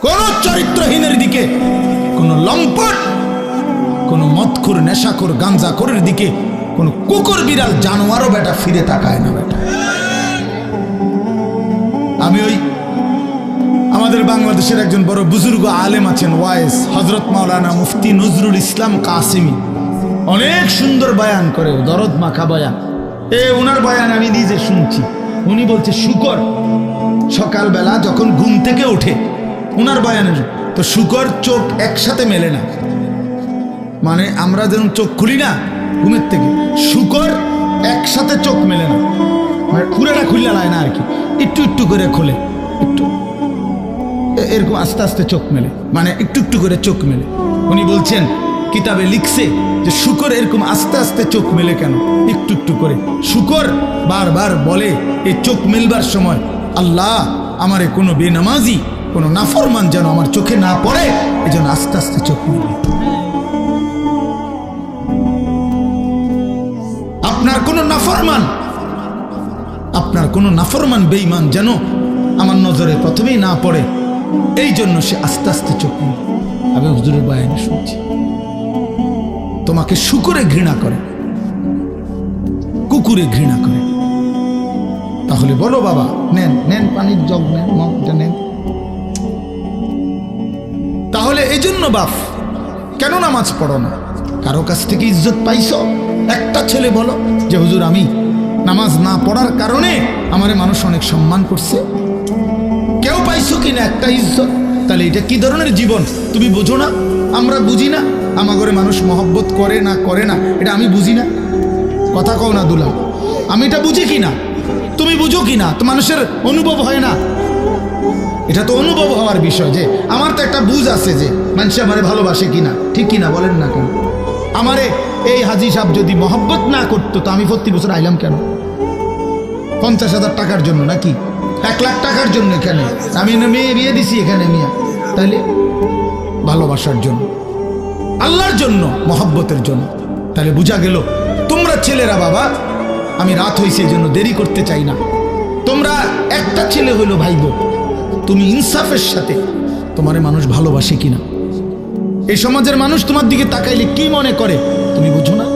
কোন চরিত্রহীনের দিকে, কোন লম্পট, কোন মদখোর, নেশাখোর, গাঞ্জাখোরের দিকে কোন কুকুর বিড়াল জানোয়ারও বেটা ফিরে তাকায় না বেটা। আমি ওই আমাদের বাংলাদেশের একজন বড় বুজুর্গ আলেম আছেন, ওয়াইস হযরত মাওলানা মুফতি নজরুল ইসলাম কাসেমি, অনেক সুন্দর বয়ান করে, দরদ মাখা বয়ান। ওনার বয়ান আমি নিজে শুনছি। উনি বলছে শুকর সকালবেলা যখন ঘুম থেকে ওঠে, ওনার বয়ানের তো শুকর চোখ একসাথে মেলে না, মানে আমরা যেমন চোখ খুলি না ঘুমের থেকে, শুকর একসাথে চোখ মেলে না, মানে পুরাটা খুললে লায় না আর কি, একটু একটু করে খোলে, একটু এরকম আস্তে আস্তে চোখ মেলে, মানে একটু একটু করে চোখ মেলে। উনি বলছেন কিতাবে লিখছে যে শুকর এরকম আস্তে আস্তে চোখ মেলে কেন, একটু একটু করে। শুকর বারবার বলে এই চোখ মেলবার সময়, আল্লাহ আমারে কোনো বেনামাজি, কোনো নাফরমান যেন আমার চোখে না পড়ে, এই জন্য আস্তে আস্তে চোখ মেলে। আপনার কোনো নাফরমান, আপনার কোনো নাফরমান বেঈমান যেন আমার নজরে প্রথমেই না পড়ে, এই জন্য সে আস্তে আস্তে চোখ মেলে। আমি হুজুরের বয়ানে শুনছি তোমাকে শুকরে ঘৃণা করে, কুকুরে ঘৃণা করে। তাহলে বলো বাবা, নেন নেন পানির জগ নেন, মগটা নেন। তাহলে এই জন্য বাপ কেন নামাজ পড়ো না? কারো কাছ থেকে ইজ্জত পাইছো? একটা ছেলে বলো যে হুজুর আমি নামাজ না পড়ার কারণে আমারে মানুষ অনেক সম্মান করছে? কেউ পাইছো কিনা একটা ইজ্জত? তাহলে এটা কি ধরনের জীবন তুমি বুঝো না? আমরা বুঝি না আমার ঘরে মানুষ মহব্বত করে না করে না, এটা আমি বুঝি না? কথা কও না দুলা, আমি এটা বুঝি কিনা, তুমি বুঝো কিনা? তো মানুষের অনুভব হয় না? এটা তো অনুভব হওয়ার বিষয়, যে আমার তো একটা বুঝ আছে যে মানুষ আমারে ভালোবাসে কিনা, ঠিক কিনা বলেন না কেন? আমারে এই হাজি সাহেব যদি মহব্বত না করতো তো আমি প্রতি বছর আইলাম কেন? 50,000 টাকার জন্য নাকি 1 লাখ টাকার জন্য? এখানে আমি মেয়ে বিয়ে দিছি এখানে মিয়া, তাহলে ভালোবাসার জন্য, আল্লাহর জন্য, মহব্বতের জন্য। তাহলে বুঝা গেল তোমরা ছেলেরা বাবা, আমি রাত হয়েছে এই জন্য দেরি করতে চাই না, তোমরা একটা ছেলে হইলো ভাইবো, তুমি ইনসাফের সাথে তোমারে মানুষ ভালোবাসে কিনা, এই সমাজের মানুষ তোমার দিকে তাকাইলে কি মনে করে তুমি বুঝো না?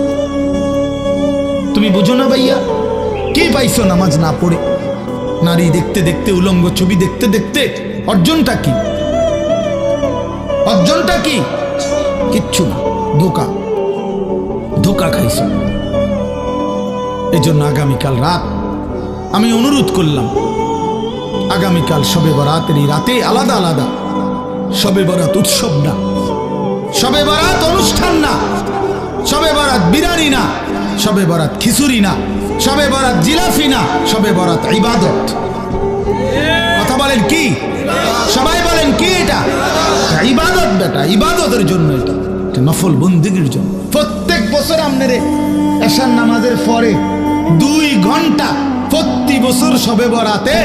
তুমি বুঝো না ভাইয়া? কি পাইছো নামাজ না পড়ে? নারী দেখতে দেখতে, উলঙ্গ ছবি দেখতে দেখতে অর্জনটা কি? অর্জনটা কি? কিচ্ছু না, ধোকা, ধোকা খাইছো। এই জন্য আগামীকাল রাত আমি অনুরোধ করলাম, আগামীকাল শবে বরাতের এই রাতে আলাদা আলাদা, শবে বরাত উৎসব না, শবে বরাত অনুষ্ঠান না, শবে বরাত বিরিয়ানি না, শবে বরাত খিচুড়ি না, শবে বরাত জিলাফি না, শবে বরাত ইবাদত। কথা বলেন কি? সবাই বলেন কি? এটা ইবাদত বেটা, ইবাদতের জন্য, এটা নফল বন্দেগীর জন্য। প্রত্যেক বছর আপনারে এশার নামাজের পরে 2 ঘন্টা প্রতি বছর শবে বরাতে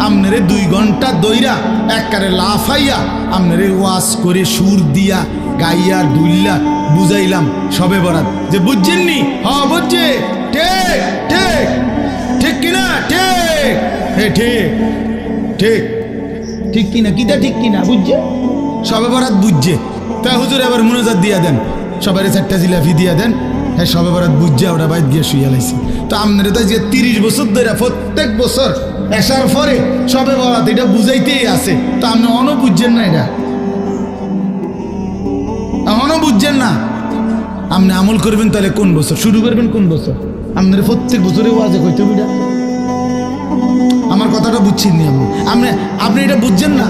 আপনারে 2 ঘন্টা দইরা একবারে লাফাইয়া আপনারে ওয়াজ করে সুর দিয়া গাইয়া দুইলা বুঝাইলাম শবে বরাত, যে বুঝছেননি? হ্যাঁ বুঝছে, ঠিক ঠিক ঠিক কিনা? ঠিক, হ্যাঁ ঠিক ঠিক ঠিক কিনা? কিটা ঠিক কিনা? বুঝছে শবে বরাত, বুঝছে। তা হুজুর এবার মুনাজাত দিয়া দেন, সবাই 4টা জিলাফি দিয়া দেন, হ্যাঁ শবে বরাত বুঝছে, ওটা বাইর গিয়ে শুয়ে লাইছে। তো আপনারা তো যে 30 বছর ধরে প্রত্যেক বছর এসার পরে শবে বরাত এটা বুঝাইতেই আছে, তো আপনি অন বুঝছেন না? এটা এমনও বুঝছেন না? আপনি আমল করবেন তাহলে কোন বছর শুরু করবেন? কোন বছর? আপনার প্রত্যেক বছরে ওয়াজে কইতে হবে। আমার কথাটা বুঝছেন নি আপনি? আপনি এটা বুঝছেন না?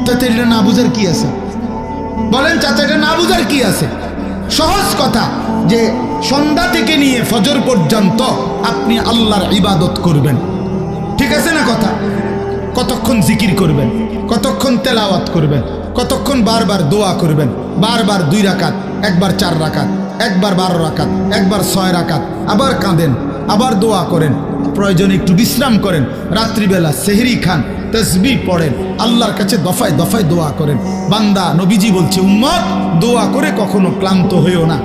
তাতে এটা না বুঝার কি আছে? বলেন চাচা, এটা না বুঝার কি আছে? সহজ কথা, যে সন্ধ্যা থেকে নিয়ে ফজর পর্যন্ত আপনি আল্লাহর ইবাদত করবেন, ঠিক আছে না কথা? কতক্ষণ জিকির করবেন, কতক্ষণ তেলাওয়াত করবেন, কতক্ষণ বারবার দোয়া করবেন, বারবার 2 রাকাত, একবার 4 রাকাত, একবার 12 রাকাত, একবার 6 রাকাত, আবার কাঁদেন, আবার দোয়া করেন, প্রয়োজনে একটু বিশ্রাম করেন, রাত্রিবেলা সেহরি খান, তসবিহ পড়েন, আল্লাহর কাছে দফায় দফায় দোয়া করেন। বান্দা, নবীজি বলছে উম্মত দোয়া করে কখনো ক্লান্ত হইও না,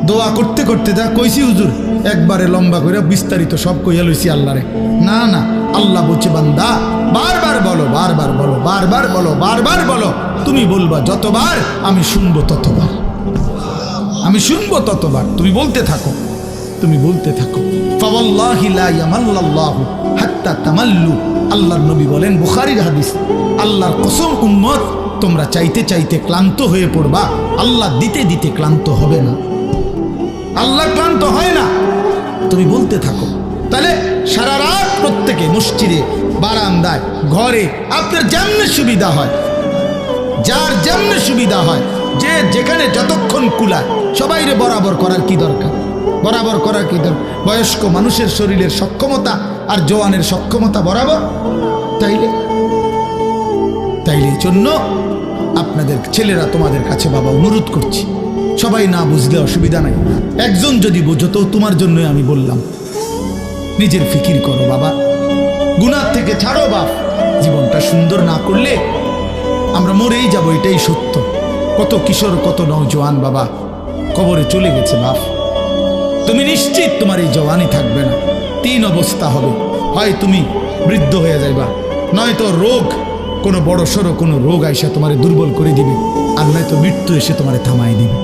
দোয়া করতে করতে যা কইছি হুজুর একবারে লম্বা করে বিস্তারিত সব কইয়া লইছি আল্লাহরে। না না, আল্লাহ বলছে বান্দা বারবার বলো, বারবার বলো, বারবার বলো, বারবার বলো। তুমি বলবা যতবার আমি শুনবো ততবার, আমি শুনবো ততবার। তুমি বলতে থাকো, তুমি বলতে থাকো। ফাওয়াল্লাহি লা ইয়ামাল্লাল্লাহু হাত্তা তামাল্লু। আল্লাহর নবী বলেন, বুখারীর হাদিস, আল্লাহর কসম উম্মত তোমরা চাইতে চাইতে ক্লান্ত হয়ে পড়বা, আল্লাহ দিতে দিতে ক্লান্ত হবে না। আল্লাহ ক্লান্ত হয় না, তুমি বলতে থাকো। তাহলে সারা রাত প্রত্যেকে মসজিদে, বারান্দায়, ঘরে আপনার যেমনি সুবিধা হয়, যার যেমনি সুবিধা হয়, যে যেখানে যতক্ষণ কুলায় সবাইরে বরাবর করার কি দরকার? বরাবর করার কি দরকার? বয়স্ক মানুষের শরীরের সক্ষমতা আর জওয়ানের সক্ষমতা বরাবর। তাইলে এই জন্য আপনাদের ছেলেরা তোমাদের কাছে বাবা অনুরোধ করছি, সবাই না বুঝলে অসুবিধা নাই, একজন যদি বুঝো তো তোমার জন্যই আমি বললাম, নিজের ফিকির করো বাবা, গুনাহ থেকে ছাড়ো বাপ। জীবনটা সুন্দর না করলে আমরা মরেই যাব, এটাই সত্য। কত কিশোর, কত নওজোয়ান বাবা কবরে চলে গেছে বাপ। তুমি নিশ্চিত তোমার এই জওয়ানি থাকবে না, 3 অবস্থা হবে। হয় তুমি বৃদ্ধ হয়ে যাইবা, নয়তো রোগ, কোনো বড় সড়ো কোনো রোগ আইসা তোমারে দুর্বল করে দিবে, আর নয়তো মৃত্যু এসে তোমারে থামাই দিবে।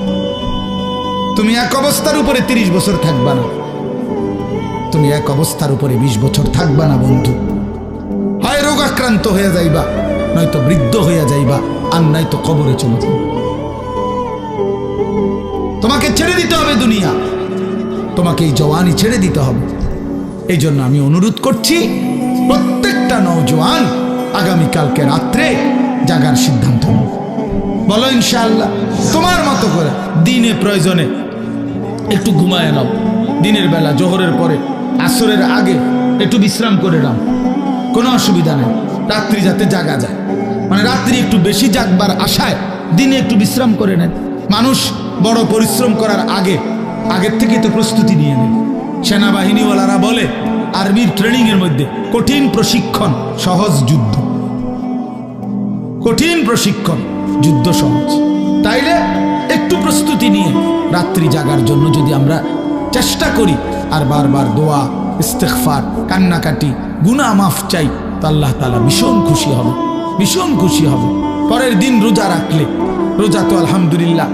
তুমি এক অবস্থার উপরে 30 বছর থাকবা না, তুমি এক অবস্থার উপরে 20 বছর থাকবা না বন্ধু। হয় রোগ আক্রান্ত হয়ে যাইবা, নয়তো বৃদ্ধ হইয়া যাইবা, আর নয়তো কবরে চলে যাবে। তোমাকে ছেড়ে দিতে হবে দুনিয়া, তোমাকে এই জওয়ানি ছেড়ে দিতে হবে। এই জন্য আমি অনুরোধ করছি প্রত্যেকটা নওজোয়ান আগামীকালকে রাত্রে জাগার সিদ্ধান্ত নাও। বলো ইনশাআল্লাহ, তোমার মতো করে দিনে প্রয়োজনে একটু ঘুমায় নাও, দিনের বেলা জোহরের পরে আসরের আগে একটু বিশ্রাম করে নাও, কোনো অসুবিধা নেই। রাত্রি যাতে জাগা যায়, মানে রাত্রি একটু বেশি জাগবার আশায় দিনে একটু বিশ্রাম করে নেন। মানুষ বড় পরিশ্রম করার আগের থেকে তো প্রস্তুতি নিয়ে নেয়। সেনাবাহিনীওয়ালারা বলে আর্মির ট্রেনিংয়ের মধ্যে কঠিন প্রশিক্ষণ, সহজ যুদ্ধ। কঠিন প্রশিক্ষণ, যুদ্ধ সহজ। তাইলে একটু প্রস্তুতি নিয়ে রাত্রি জাগার জন্য যদি আমরা চেষ্টা করি, আর বারবার দোয়া, ইস্তেগফার, কান্নাকাটি, গুনাহ মাফ চাই, তো আল্লাহ তাআলা ভীষণ খুশি হবে, ভীষণ খুশি হবে। পরের দিন রোজা রাখলে, রোজা তো আলহামদুলিল্লাহ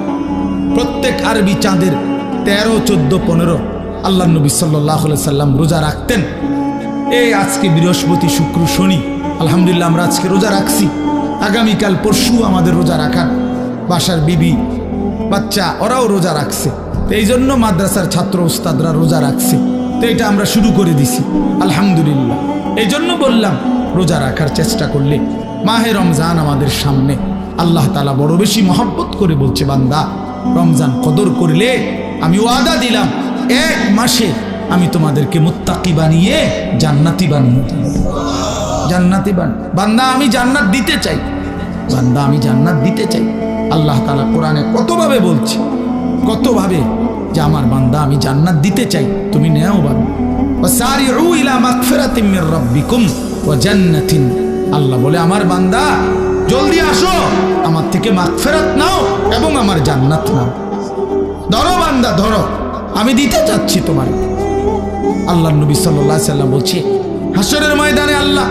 প্রত্যেক আরবি চাঁদের 13, 14, 15 আল্লাহ নবী সাল্লাল্লাহু আলাইহি সাল্লাম রোজা রাখতেন। এই আজকে বৃহস্পতি, শুক্র, শনি, আলহামদুলিল্লাহ আমরা আজকে রোজা রাখছি। আগামীকাল পরশু আমাদের রোজা রাখার, বাসার বিবি বাচ্চা ওরাও রোজা রাখছে। তো এই জন্য মাদ্রাসার ছাত্র ওস্তাদরা রোজা রাখছে, তো এটা আমরা শুরু করে দিছি আলহামদুলিল্লাহ। এই জন্য বললাম রোজা রাখার চেষ্টা করলে, মাহে রমজান আমাদের সামনে, আল্লাহ তাআলা বড় বেশি মহব্বত করে বলছে, বান্দা রমজান কদর করলে আমি ওয়াদা দিলাম 1 মাসে আমি তোমাদেরকে মুত্তাকি বানিয়ে জান্নাতি বানিয়ে দেব। জান্নাতি বান্দা আমি জান্নাত দিতে চাই, বান্দা আমি জান্নাত দিতে চাই। আল্লাহ তাআলা কোরআনে কতভাবে বলছে, কতভাবে যে আমার বান্দা আমি জান্নাত দিতে চাই, তুমি নেও বান্দা। ওয়াসারিউ ইলা মাগফিরাতিম মির রাব্বিকুম ওয়া জান্নাতিন। আল্লাহ বলে আমার বান্দা জলদি আসো, আমার থেকে মাগফিরাত নাও এবং আমার জান্নাত নাও। ধরো বান্দা ধরো, আমি দিতে চাচ্ছি তোমার। আল্লাহ নবী সাল্লাল্লাহু আলাইহি সাল্লাম বলছে, হাসরের ময়দানে আল্লাহ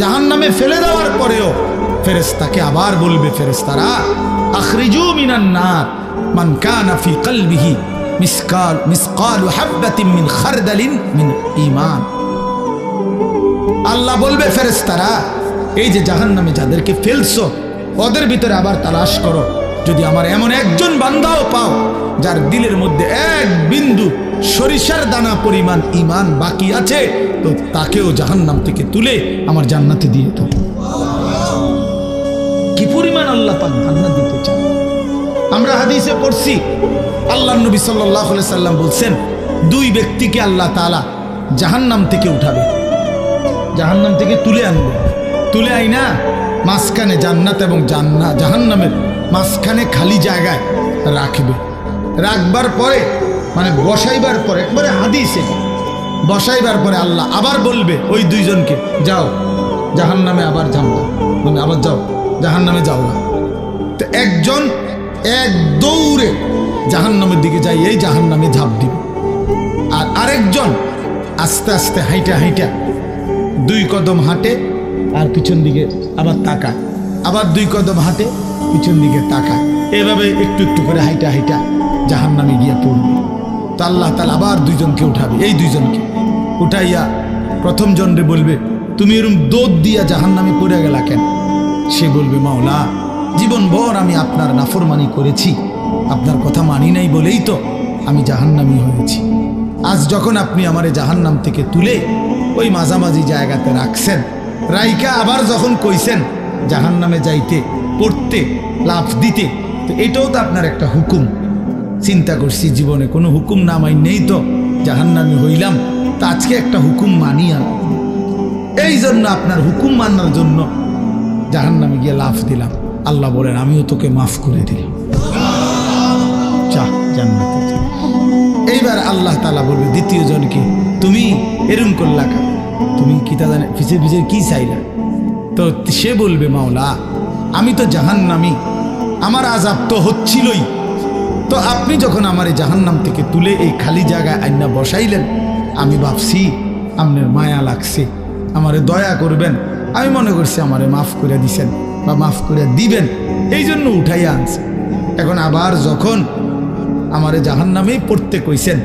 জাহান্নামে ফেলে দেওয়ার পরেও ফেরেশতাকে আবার বলবে, ফেরেশতারা আখরিজু মিনান নার মান কানা ফি কলবিহি মিসকালু হাববাতিন মিন খারদালিন মিন ঈমান। আল্লাহ বলবে ফেরেশতারা, এই যে জাহান্নামে যাদেরকে ফেলছো ওদের ভিতরে আবার তালাশ করো, যদি আমার এমন একজন বান্দাও পাও যার দিলের মধ্যে 1 বিন্দু সরিষার দানা পরিমাণ ঈমান বাকি আছে, তো তাকেও জাহান্নাম থেকে তুলে আমার জান্নাতে দিয়ে দাও। কি পরিমাণ আল্লাহ পাক জান্নাত দিতে চান। আমরা হাদিসে পড়ছি, আল্লাহর নবী সাল্লাল্লাহু আলাইহি সাল্লাম বলছেন, 2 ব্যক্তিকে আল্লাহ তাআলা জাহান্নাম থেকে উঠাবে, জাহান্নাম থেকে তুলে আনবে। তুলে আইনা মাঝখানে জান্নাত এবং জাহান্নামের মাঝখানে খালি জায়গায় রাখবে। রাখবার পরে মানে বসাইবার পরে, একবারে হাদিসে বসাইবার পরে আল্লাহ আবার বলবে ওই 2 জনকে, যাও জাহান্নামে আবার যাও, মানে আবার যাও জাহান্নামে যাও না। তো একজন এক দৌড়ে জাহান্নামের দিকে যাই, এই জাহান্নামে ঝাঁপ দিব। আর আরেকজন আস্তে আস্তে হাইটা হাইটা 2 কদম হাঁটে আর পিছন দিকে আবার তাকায়, আবার 2 কদম হাঁটে পিছন দিকে তাকায়, এভাবে একটু একটু করে হাইটা হাইটা জাহান্নামে গিয়ে পড়বে। তো আল্লাহ তাআলা আবার 2 জনকে উঠাবে, এই 2 জনকে উঠাইয়া প্রথম জনরে বলবে, তুমি এরকম দৌড় দিয়া জাহান্নামে পড়ে গেলা কেন? সে বলবে, মাওলা জীবনভর আমি আপনার নাফরমানি করেছি, আপনার কথা মানি নাই বলেই তো আমি জাহান্নামী হয়েছি। আজ যখন আপনি আমারে জাহান্নাম থেকে তুলে ওই মাঝামাঝি জায়গাতে রাখছেন, রাইকা আবার যখন কইছেন জাহান্নামে যাইতে, পড়তে, লাফ দিতে, তো এটাও তো আপনার একটা হুকুম। চিন্তা করছি জীবনে কোনো হুকুম না মাইনেই তো জাহান্নামী হইলাম, তা আজকে একটা হুকুম মানি আর এই জন্য আপনার হুকুম মানার জন্য জাহান্নামে গিয়ে লাফ দিলাম। আল্লাহ বলেন, আমিও তোকে মাফ করে দিলাম, যা জান্নাতে যা। এইবার আল্লাহ তাআলা বলবে দ্বিতীয় জনকে, তুমি এরম করলা কেন? তুমি কি তা জানে পিছে পিছে কি চাইলা? তো সে বলবে, মাওলা আমি তো জাহান্নামী, আমার আযাব তো হচ্ছিলই, তো আপনি যখন আমার এই জাহান্নাম থেকে তুলে এই খালি জায়গায় আইনা বসাইলেন, আমি ভাবছি আপনার মায়া লাগছে, আমারে দয়া করবেন, আমি মনে করছি আমারে মাফ করে দিছেন বা মাফ করে দিবেন, এই জন্য উঠাইয়া আনছে। এখন আবার যখন আমারে জাহান্নামেই পড়তে কইছেন,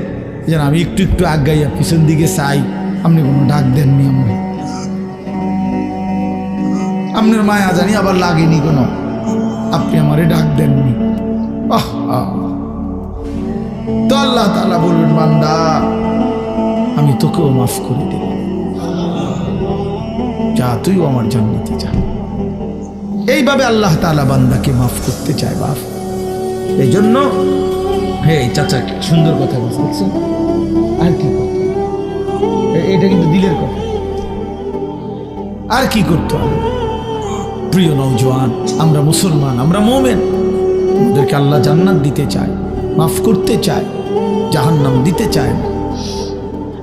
যেন আমি একটু একটু আগাইয়া পিছন দিকে চাই, আপনি কোনো ডাক দেননি, আপনার মায়া জানি আবার লাগেনি কোনো, আপনি আমারে ডাক দেননি। তো আল্লাহ তাআলা বলবেন, বান্দা আমি তোকেও মাফ করে দিলাম, যা তুইও আমার জান্নাতে যা। এইভাবে আল্লাহ তাআলা বান্দাকে মাফ করতে চায় বাপ। এই জন্য এই চাচা সুন্দর কথা বলছেন, আর কি করতে, এটা কিন্তু দিলের কথা, আর কি করতে হবে? প্রিয় নওজোয়ান, আমরা মুসলমান, আমরা মুমিন, আমাদেরকে আল্লাহ জান্নাত দিতে চায়, মাফ করতে চায়, জাহান্নাম দিতে চায় না।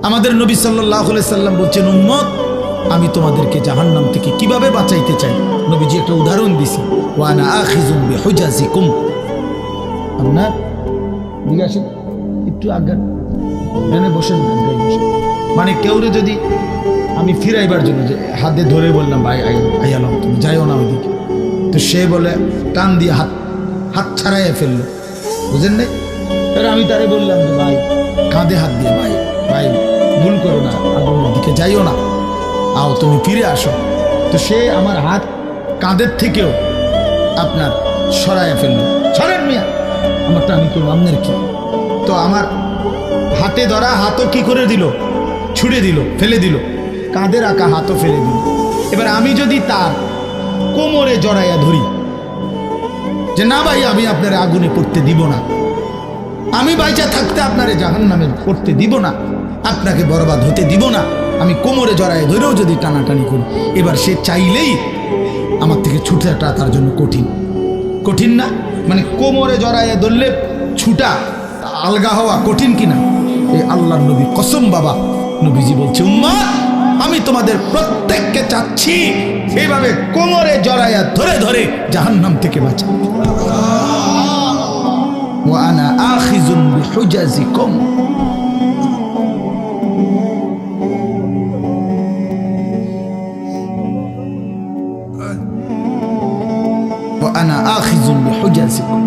আমাদের নবী সাল্লাল্লাহু আলাইহি সাল্লাম বলছেন, উম্মত আমি তোমাদেরকে জাহান্নাম থেকে কিভাবে বাঁচাইতে চাই। নবীজি একটা উদাহরণ দিছে, ওয়া আনা আখিযুম বিহুজাজিকুম। আপনার দিকে আসেন, একটু আজ্ঞা এনে বসেন, আজ্ঞায় বসেন। মানে কেউরে যদি আমি ফিরাইবার জন্য যে হাতে ধরে বললাম, ভাই আইয়ালাম, তুমি যাইও না ওইদিকে, তো সে বলে টান দিয়ে হাত ছাড়াইয়া ফেললো, বুঝেন নাই? এবার আমি তারে বললাম যে ভাই কাঁধে হাত দিয়ে, ভাই ভাই ভুল করো না, আগুনের দিকে যাইও না, আও তুমি ফিরে আসো। তো সে আমার হাত কাঁধের থেকেও আপনার সরাইয়া ফেললো, সরেন মিয়া, আমারটা আমি করবো, আপনার কি? তো আমার হাতে ধরা হাতও কি করে দিল, ছুড়ে দিল, ফেলে দিল, কাঁধে রাখা হাতও ফেলে দিল। এবার আমি যদি তার কোমরে জড়াইয়া ধরি যে না ভাই আমি আপনার আগুনে পড়তে দিব না, আমি বাইচা থাকতে আপনারে জাহান্নামে পড়তে দিব না, আপনাকে বরবাদ হতে দিব না, আমি কোমরে জড়ায় ধরেও যদি টানাটানি করি, এবার সে চাইলেই আমার থেকে ছুটাটা তার জন্য কঠিন, কঠিন না? মানে কোমরে জড়াইয়া ধরলে ছুটা আলগা হওয়া কঠিন কিনা? এই আল্লাহর নবী কসম বাবা, নবীজি বলছে, উম্মাহ আমি তোমাদের প্রত্যেককে চাচ্ছি এইভাবে কোমরে জড়াইয়া ধরে ধরে জাহান্নাম থেকে বাঁচাও। ওয়া আনা আখিযুম বিহুজাজিকুম। ওয়া আনা আখিযুম বিহুজাজিকুম,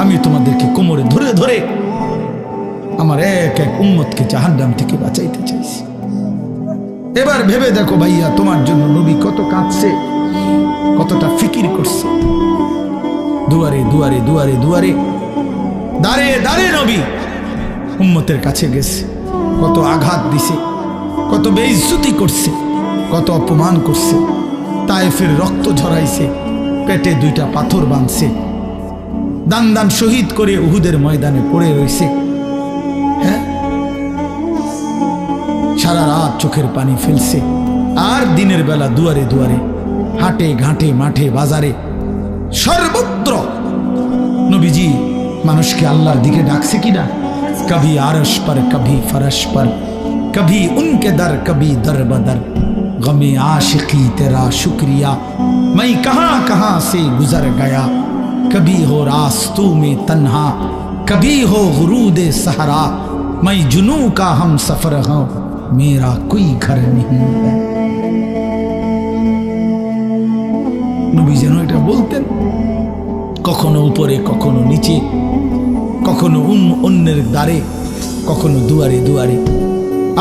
আমি তোমাদেরকে কোমরে ধরে ধরে আমার এক এক উম্মতকে জাহান্নাম থেকে বাঁচাইতে চাইছি। এবার ভেবে দেখো ভাইয়া, তোমার জন্য নবী কত কাঁদছে, কতটা ফিকির করছে। দুয়ারে দুয়ারে দুয়ারে দুয়ারে, দাঁড়ে দাঁড়ে নবী উম্মতের কাছে গেছে, কত আঘাত দিছে, কত বেইজ্জতি করছে, কত অপমান করছে, তায়েফের রক্ত ঝরাইছে, পেটে 2টা পাথর বাঁধছে, দান দান শহীদ করে উহুদের ময়দানে পড়ে রয়েছে। হ্যাঁ, সারা রাত চোখের পানি ফেলছে, আর দিনের বেলা দুয়ারে দুয়ারে, হাটে ঘাটে, মাঠে বাজারে, সর্বত্র নবীজি মানুষকে আল্লাহর দিকে ডাকছে কিনা? কভি আরশ পর, কভি ফরশ পর, কভি উনকে দর, কভি দর বদর, গমে आशिकी तेरा शुक्रिया, मैं कहां कहां से गुजर गया, कभी हो रास्तों में तन्हा, कभी हो गुरूदे सहरा मैं जुनू का हम सफर हूं मेरा कोई घर नहीं है। নবী যেন এটা বলতেন, কখনো উপরে কখনো নিচে, কখনো অন্যের দ্বারে কখনো দুয়ারে দুয়ারে,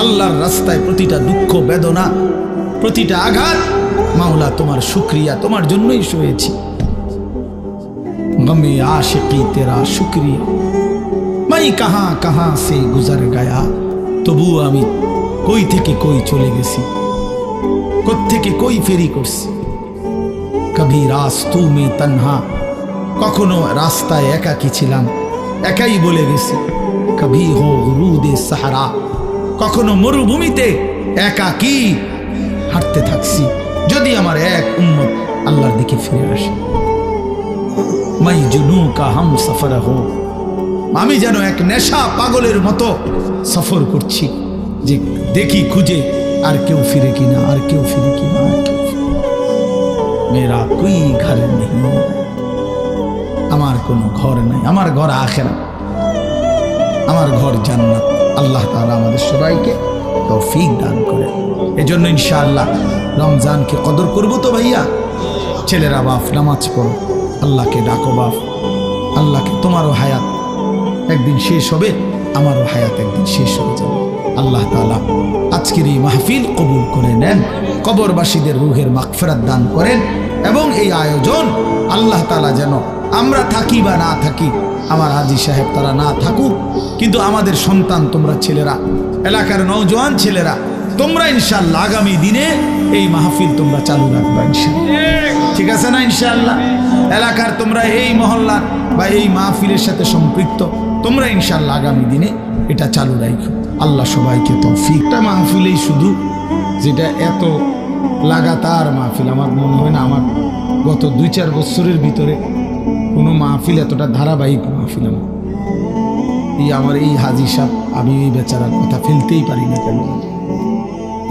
আল্লাহর রাস্তায় প্রতিটা দুঃখ বেদনা প্রতিটা আঘাত, মাওলা তোমার শুকরিয়া, তোমার জন্যই সয়েছি। গমে আশিকি তেরা শুকরিয়া मैं कहां कहां से गुजर गया, তবু আমি কই থেকে কই চলে গেছি, কোত্থেকে কই ফেরি করছি। কবি রাস্তু মে তন্হা, কখনো রাস্তায় একাকী ছিলাম, একাই বলে গেছি। কবি হো গুরুদে সাহারা, কখনো মরুভূমিতে একাকী হাঁটতে থাকছি, যদি আমার এক উম্মত আল্লাহর দিকে ফিরে আসে। মাই জুনু কা হাম সফর হো, আমি যেন এক নেশা পাগলের মতো সফর করছি, যে দেখি খুঁজে আর কেউ ফিরে কিনা, আর কেউ ফিরে কিনা। মেরা কোই ঘর নেই, আমার কোনো ঘর নাই, আমার ঘর আখিরাত, আমার ঘর জান্নাত। আল্লাহ তাআলা আমাদের সবাইকে তৌফিক দান করে। এজন্য ইনশাআল্লাহ রমজানকে কদর করব তো ভাইয়া। ছেলেরা বাপ নামাজ পড়ো, আল্লাহকে ডাকো বাপ, আল্লাহকে। তোমারও হায়াত একদিন শেষ হবে, আমারও হায়াত একদিন শেষ হয়ে যাবে। আল্লাহ তাআলা আজকের এই মাহফিল কবুল করে নেন, কবরবাসীদের রুহের মাগফিরাত দান করেন, এবং এই আয়োজন আল্লাহ তাআলা যেন আমরা থাকি বা না থাকি, আমার হাজী সাহেব তারা না থাকুক, কিন্তু আমাদের সন্তান তোমরা ছেলেরা, এলাকার নওজোয়ান ছেলেরা, তোমরা ইনশাআল্লাহ আগামী দিনে এই মাহফিল তোমরা চালু রাখবা ইনশাআল্লাহ। ঠিক আছে না ইনশাআল্লাহ? এলাকার তোমরা এই মহল্লার বা এই মাহফিলের সাথে সম্পৃক্ত, তোমরা ইনশাআল্লাহ আগামী দিনে এটা চালু রাখো। আল্লাহ সবাইকে তৌফিকটা মাহফিলেই শুধু, যেটা এত লাগাতার মাহফিল, আমার মনে হয় না আমার গত 2-4 বছরের ভিতরে কোনো মাহফিল এতটা ধারাবাহিক মাহফিল আমার এই হাজী সাহেব, আমি এই বেচারার কথা ফেলতেই পারি না কেন,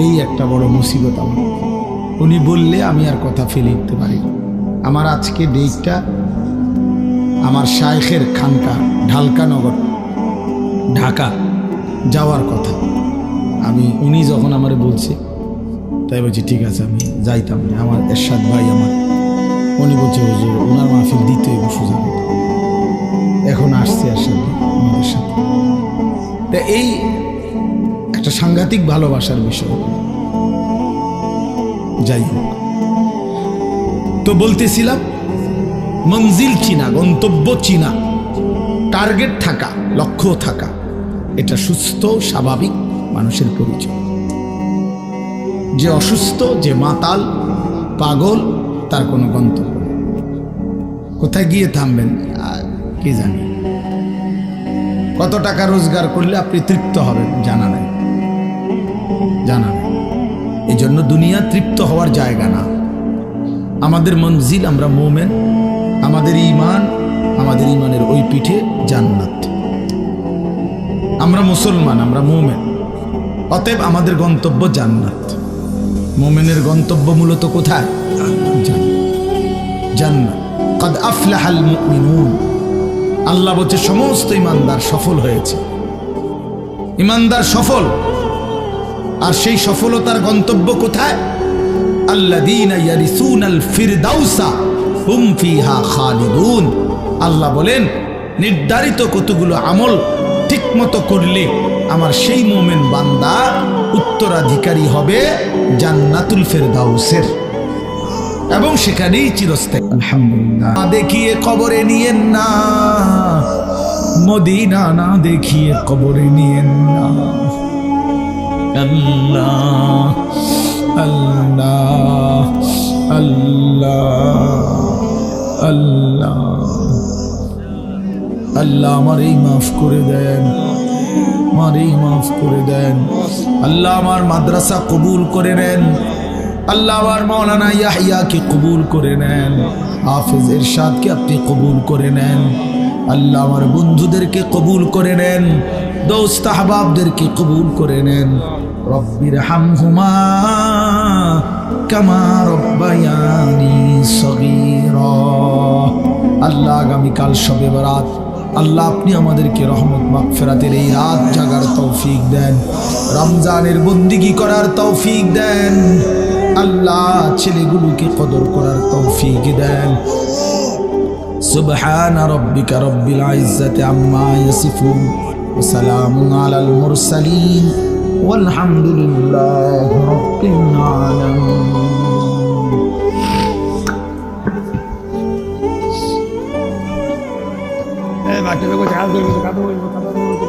এই একটা বড় মুসিবত আমার। উনি বললে আমি আর কথা ফেলে উঠতে পারি না। আমার আজকে ডেটটা আমার শায়েখের খানকা ঢালকানগর ঢাকা যাওয়ার কথা। উনি যখন আমার বলছে, তাই বলছি ঠিক আছে আমি যাইতাম না। আমার এরশাদ ভাই আমার, উনি বলছে হুজুর ওনার মাহফিল দিতেই বসে যাবে, এখন আসছে এরশাদ ভাই আমাদের সাথে। তা এই একটা সাংঘাতিক ভালোবাসার বিষয়। যাই হোক, তো বলতেছিলাম মঞ্জিল চিনা, গন্তব্য চিনা, টার্গেট থাকা, লক্ষ্য থাকা, এটা সুস্থ স্বাভাবিক মানুষের পরিচয়। যে অসুস্থ, যে মাতাল পাগল, তার কোনো গন্তব্য নেই। কোথায় গিয়ে থামবেন কি জানি, কত টাকা রোজগার করলে আপনি তৃপ্ত হবেন জানা নাই, জানা নাই। এই জন্য দুনিয়া তৃপ্ত হওয়ার জায়গা না। আমাদের মঞ্জিল, আমরা মোমেন, আমাদের ঈমান, আমাদের ঈমানের ওই পিঠে জান্নাত। আমরা মুসলমান, আমরা মোমেন, অতএব আমাদের গন্তব্য জান্নাত। মোমেনের গন্তব্য মূলত কোথায়? জান্নাত। قد أفلح المؤمنون, আল্লাহ বলছে সমস্ত ঈমানদার সফল হয়েছে, ঈমানদার সফল। আর সেই সফলতার গন্তব্য কোথায়? আল্লাযীনা ইয়ারিসুনাল ফিরদাউসা হুম ফিহা খালিদুন। আল্লাহ বলেন নির্ধারিত কতগুলো আমল ঠিকমতো করলে আমার সেই মুমিন বান্দা উত্তরাধিকারী হবে জান্নাতুল ফিরদাউসের, এবং সেখানেই চিরস্থায়ী। আলহামদুলিল্লাহ। না দেখিয়ে কবরে নিয়েন না, মদিনা না দেখিয়ে কবরে নিয়েন না। আল্লাহ আল্লাহ আল্লাহ আল্লাহ আল্লাহ, আমার এই মাফ করে দেন, আমার এই মাফ করে দেন। আল্লাহ আমার মাদ্রাসা কবুল করে নেন। আল্লাহ আমার মাওলানা ইয়াহইয়াকে কবুল করে নেন। হাফেজ ইরশাদকে আপনি কবুল করে নেন। আল্লাহ আমার বন্ধুদেরকে কবুল করে নেন, দোস্ত আহবাবদেরকে কবুল করে নেন। রব্বির হামহুমা কামা রব্বায়ানি সগীরা। আল্লাহ আগামীকাল শবে বরাত, আল্লাহ আপনি আমাদেরকে রহমত মাগফিরাতের এই রাত জাগার তৌফিক দেন, রমজানের বন্দিগি করার তৌফিক দেন। আল্লাহ ছেলেগুলোকে কদর করার তৌফিক দেন। সুবহান রাব্বিকা রব্বিল ইজ্জাতি আম্মা ইয়াসিফুন ওয়া সালামুন আলাল মুরসালিন ওয়ালহামদুলিল্লাহি রাব্বিল আলামিন। বাকি লোক ঝাল ধরবে তো কথা বলবো কথা বলবো তো